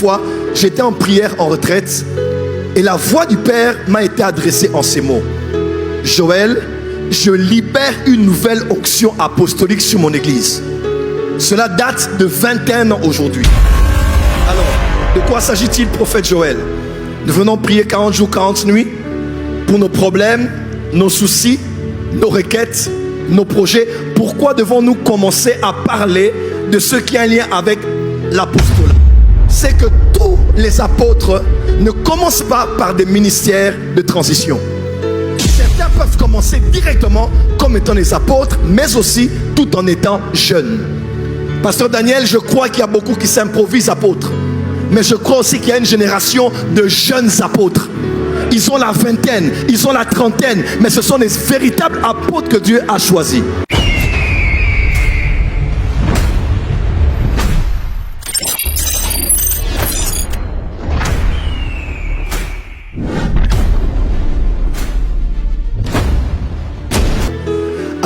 fois, j'étais en prière en retraite et la voix du Père m'a été adressée en ces mots. Joël, je libère une nouvelle onction apostolique sur mon église. Cela date de 21 ans aujourd'hui. Alors, de quoi s'agit-il, prophète Joël? Nous venons prier 40 jours, 40 nuits pour nos problèmes, nos soucis, nos requêtes, nos projets. Pourquoi devons-nous commencer à parler de ce qui a un lien avec l'apostolat? C'est que tous les apôtres ne commencent pas par des ministères de transition. Certains peuvent commencer directement comme étant des apôtres, mais aussi tout en étant jeunes. Pasteur Daniel, je crois qu'il y a beaucoup qui s'improvisent apôtres. Mais je crois aussi qu'il y a une génération de jeunes apôtres. Ils ont la vingtaine, ils ont la trentaine, mais ce sont des véritables apôtres que Dieu a choisis.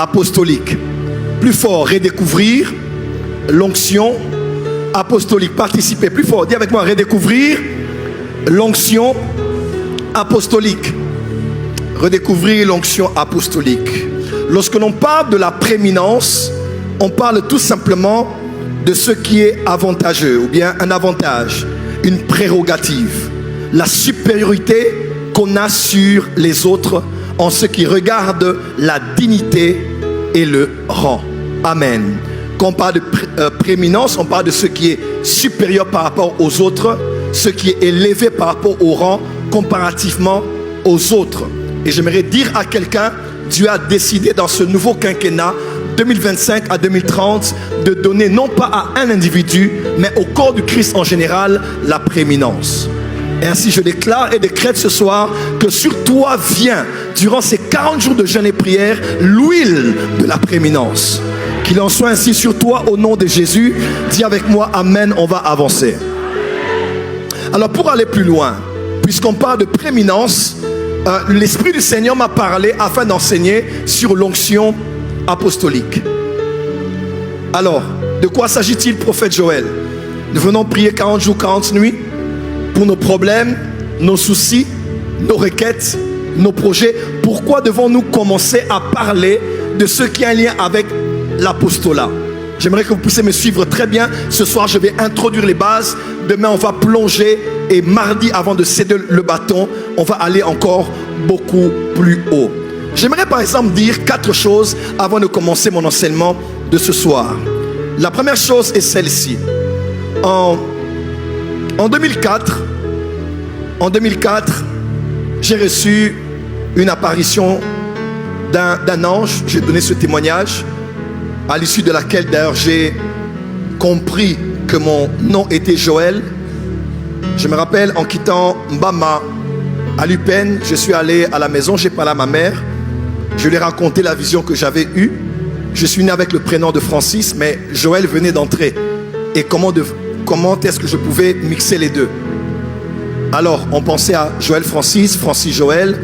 Apostolique. Plus fort, redécouvrir l'onction apostolique. Participer. Plus fort, dis avec moi, redécouvrir l'onction apostolique. Redécouvrir l'onction apostolique. Lorsque l'on parle de la prééminence, on parle tout simplement de ce qui est avantageux, ou bien un avantage, une prérogative, la supériorité qu'on a sur les autres en ce qui regarde la dignité et le rang. Amen. Quand on parle de prééminence, on parle de ce qui est supérieur par rapport aux autres, ce qui est élevé par rapport au rang comparativement aux autres. Et j'aimerais dire à quelqu'un, Dieu a décidé dans ce nouveau quinquennat 2025 à 2030 de donner non pas à un individu, mais au corps du Christ en général, la prééminence. Et ainsi je déclare et décrète ce soir que sur toi vient, durant ces 40 jours de jeûne et prière, l'huile de la prééminence. Qu'il en soit ainsi sur toi au nom de Jésus. Dis avec moi Amen, on va avancer. Alors pour aller plus loin, puisqu'on parle de prééminence, l'Esprit du Seigneur m'a parlé afin d'enseigner sur l'onction apostolique. Alors, de quoi s'agit-il, prophète Joël? Nous venons prier 40 jours, 40 nuits pour nos problèmes, nos soucis, nos requêtes, nos projets. Pourquoi devons-nous commencer à parler de ce qui a un lien avec l'apostolat? J'aimerais que vous puissiez me suivre très bien. Ce soir, je vais introduire les bases. Demain, on va plonger. Et mardi, avant de céder le bâton, on va aller encore beaucoup plus haut. J'aimerais par exemple dire 4 choses avant de commencer mon enseignement de ce soir. La première chose est celle-ci. En 2004, j'ai reçu une apparition d'un ange. J'ai donné ce témoignage, à l'issue de laquelle d'ailleurs j'ai compris que mon nom était Joël. Je me rappelle en quittant Mbama à l'UPEN, je suis allé à la maison, j'ai parlé à ma mère. Je lui ai raconté la vision que j'avais eue. Je suis né avec le prénom de Francis, mais Joël venait d'entrer. Et comment est-ce que je pouvais mixer les deux? Alors, on pensait à Joël Francis, Francis Joël,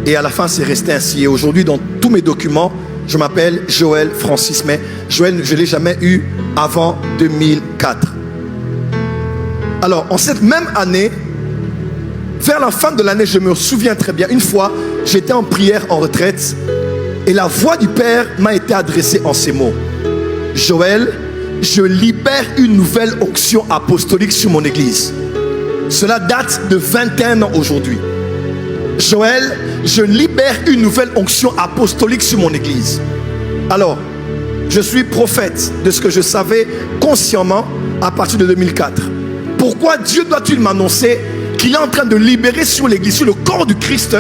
et à la fin, c'est resté ainsi. Et aujourd'hui, dans tous mes documents, je m'appelle Joël Francis, mais Joël, je ne l'ai jamais eu avant 2004. Alors, en cette même année, vers la fin de l'année, je me souviens très bien, une fois, j'étais en prière en retraite, et la voix du Père m'a été adressée en ces mots. Joël, je libère une nouvelle onction apostolique sur mon église. Cela date de 21 ans aujourd'hui. Joël, je libère une nouvelle onction apostolique sur mon église. Alors, je suis prophète de ce que je savais consciemment à partir de 2004. Pourquoi Dieu doit-il m'annoncer qu'il est en train de libérer sur l'église, sur le corps du Christ,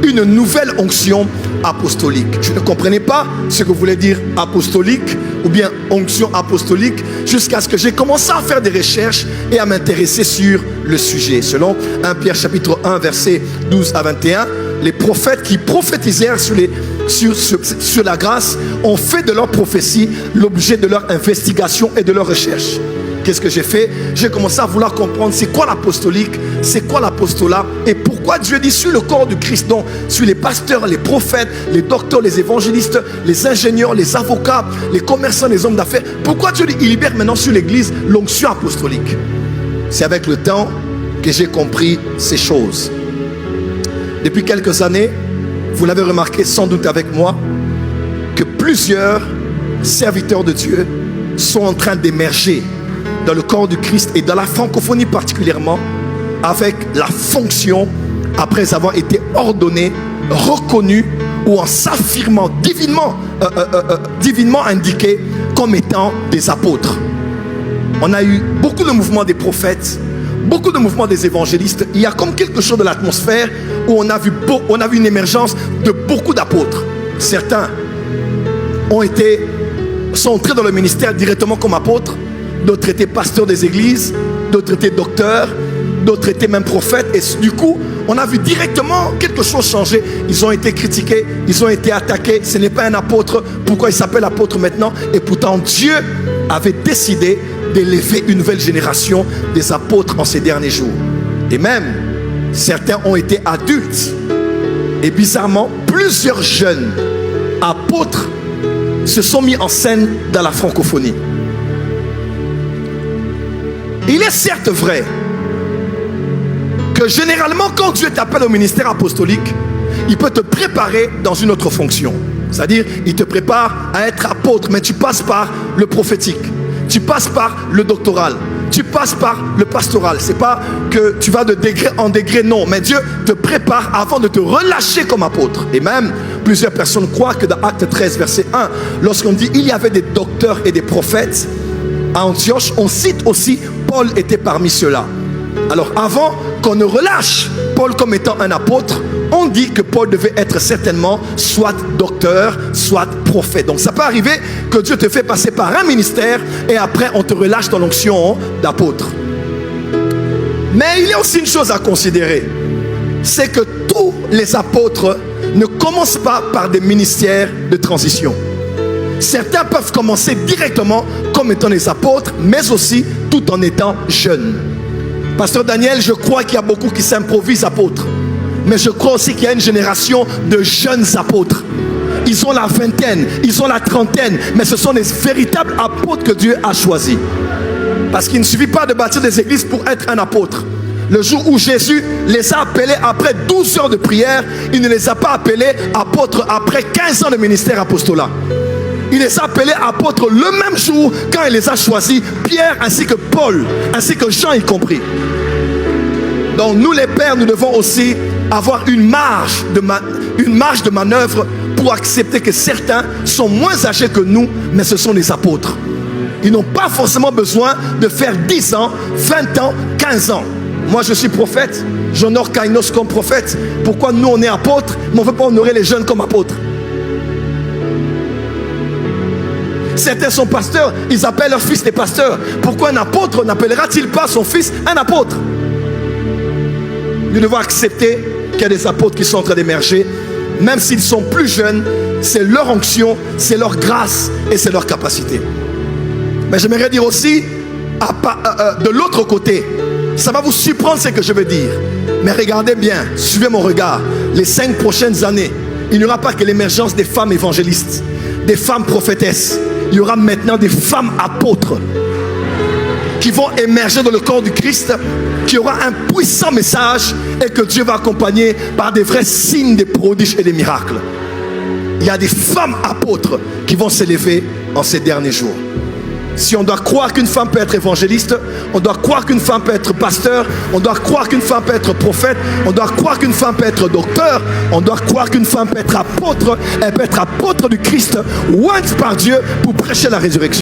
une nouvelle onction apostolique? Je ne comprenais pas ce que voulait dire apostolique ou bien onction apostolique jusqu'à ce que j'ai commencé à faire des recherches et à m'intéresser sur le sujet. Selon 1 Pierre chapitre 1 versets 12 à 21, les prophètes qui prophétisèrent sur la grâce ont fait de leur prophétie l'objet de leur investigation et de leur recherche. Qu'est-ce que j'ai fait? J'ai commencé à vouloir comprendre c'est quoi l'apostolique, c'est quoi l'apostolat et pourquoi Dieu dit sur le corps du Christ, donc sur les pasteurs, les prophètes, les docteurs, les évangélistes, les ingénieurs, les avocats, les commerçants, les hommes d'affaires. Pourquoi Dieu il libère maintenant sur l'église l'onction apostolique? C'est avec le temps que j'ai compris ces choses. Depuis quelques années, vous l'avez remarqué sans doute avec moi, que plusieurs serviteurs de Dieu sont en train d'émerger dans le corps du Christ et dans la francophonie particulièrement, avec la fonction, après avoir été ordonnés, reconnus ou en s'affirmant divinement indiqués comme étant des apôtres. On a eu beaucoup de mouvements des prophètes, beaucoup de mouvements des évangélistes. Il y a comme quelque chose de l'atmosphère où on a vu une émergence de beaucoup d'apôtres. Certains sont entrés dans le ministère directement comme apôtres, d'autres étaient pasteurs des églises, d'autres étaient docteurs, d'autres étaient même prophètes. Et du coup, on a vu directement quelque chose changer. Ils ont été critiqués, ils ont été attaqués. Ce n'est pas un apôtre. Pourquoi il s'appelle apôtre maintenant? Et pourtant, Dieu avait décidé d'élever une nouvelle génération des apôtres en ces derniers jours. Et même, certains ont été adultes. Et bizarrement, plusieurs jeunes apôtres se sont mis en scène dans la francophonie. Il est certes vrai que généralement, quand Dieu t'appelle au ministère apostolique, il peut te préparer dans une autre fonction. C'est-à-dire, il te prépare à être apôtre, mais tu passes par le prophétique. Tu passes par le doctoral, tu passes par le pastoral. C'est pas que tu vas de degré en degré, non. Mais Dieu te prépare avant de te relâcher comme apôtre. Et même, plusieurs personnes croient que dans Acte 13, verset 1, lorsqu'on dit il y avait des docteurs et des prophètes, à Antioche, on cite aussi Paul était parmi ceux-là. Alors avant qu'on ne relâche Paul comme étant un apôtre, on dit que Paul devait être certainement soit docteur, soit prophète. Donc ça peut arriver que Dieu te fait passer par un ministère et après on te relâche dans l'onction d'apôtre. Mais il y a aussi une chose à considérer, c'est que tous les apôtres ne commencent pas par des ministères de transition. Certains peuvent commencer directement comme étant des apôtres, mais aussi tout en étant jeunes. Pasteur Daniel, je crois qu'il y a beaucoup qui s'improvisent apôtres. Mais je crois aussi qu'il y a une génération de jeunes apôtres. Ils ont la vingtaine, ils ont la trentaine, mais ce sont des véritables apôtres que Dieu a choisis. Parce qu'il ne suffit pas de bâtir des églises pour être un apôtre. Le jour où Jésus les a appelés après 12 heures de prière, il ne les a pas appelés apôtres après 15 ans de ministère apostolat. Il les a appelés apôtres le même jour quand il les a choisis, Pierre ainsi que Paul, ainsi que Jean y compris. Donc nous les pères, nous devons aussi avoir une marge de manœuvre pour accepter que certains sont moins âgés que nous, mais ce sont des apôtres. Ils n'ont pas forcément besoin de faire 10 ans, 20 ans, 15 ans. Moi je suis prophète, j'honore Kainos comme prophète. Pourquoi nous on est apôtres, mais on ne veut pas honorer les jeunes comme apôtres? Certains sont pasteurs, ils appellent leur fils des pasteurs. Pourquoi un apôtre n'appellera-t-il pas son fils un apôtre? Nous devons accepter qu'il y a des apôtres qui sont en train d'émerger. Même s'ils sont plus jeunes, c'est leur onction, c'est leur grâce et c'est leur capacité. Mais j'aimerais dire aussi, de l'autre côté, ça va vous surprendre ce que je veux dire. Mais regardez bien, suivez mon regard. Les 5 prochaines années, il n'y aura pas que l'émergence des femmes évangélistes, des femmes prophétesses. Il y aura maintenant des femmes apôtres qui vont émerger dans le corps du Christ, qui aura un puissant message et que Dieu va accompagner par des vrais signes, des prodiges et des miracles. Il y a des femmes apôtres qui vont s'élever en ces derniers jours. Si on doit croire qu'une femme peut être évangéliste, on doit croire qu'une femme peut être pasteur, on doit croire qu'une femme peut être prophète, on doit croire qu'une femme peut être docteur, on doit croire qu'une femme peut être apôtre, elle peut être apôtre du Christ, ointe par Dieu pour prêcher la résurrection.